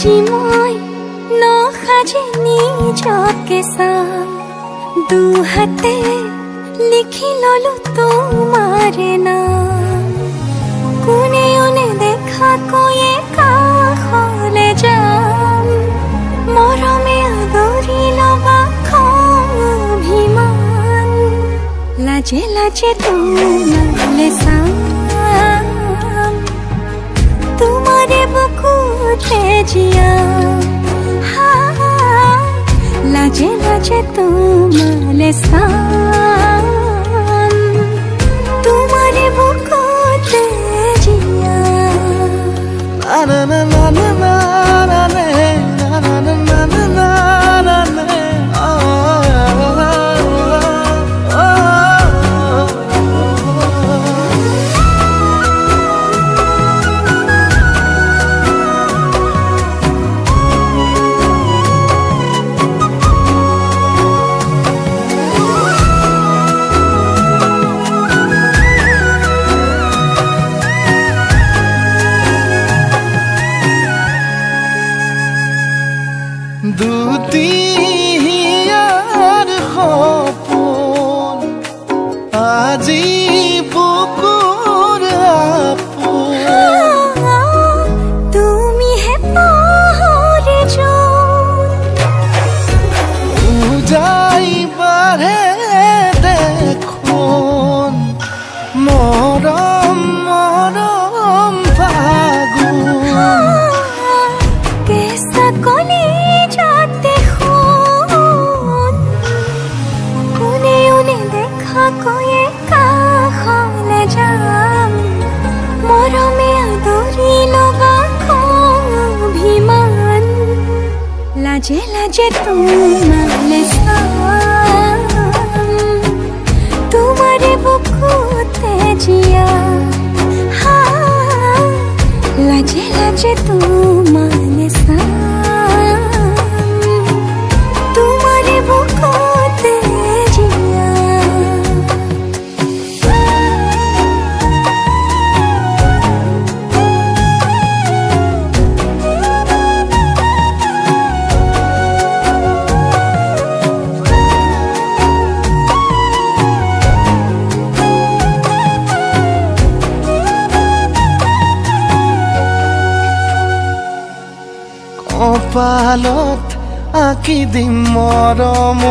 আজি মই নসাজে নিজকে চাম দুহাতে লিখি ললো তোমাৰে নাম কোনে ওনে দেখা কৈয়ে কাষলে যাম মৰমে আদৰি লবা অভিমান লাজে লাজে তোমালে চাম তোমাৰে বুকুতে জিয়াম লাজে লাজে তোমালে চাম তোমাৰে বুকুতে জিয়াম না না না না না না না না না না না দুটিয়াৰ সপোন আজি বুকুৰ আপোন তুমিহে পাহৰি যোন বাঢ়ে দেখোন মৰম মৰম ফাগুন কেঁচা কলি কৈয়ে কাষলে যাম মৰমে আদৰি লবা অভিমান লাজে লাজে তোমালে চাম তোমাৰে বুকুতে জিয়াম লাজে লাজে তোমালে চাম তোমাৰে বুকুতে কপালত আঁকি দিম মৰম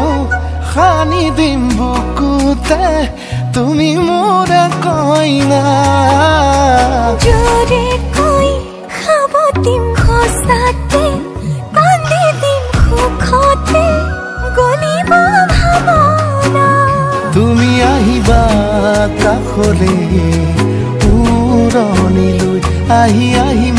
সানি দিম বুকুতে তুমি মোৰ কইনা জোৰে কৈ খাব দিম খোচাতে কান্দি দিম সুখতে গলিব ভাৱনা তুমি আহিবা কাষলে উৰণিলৈ আহি আহি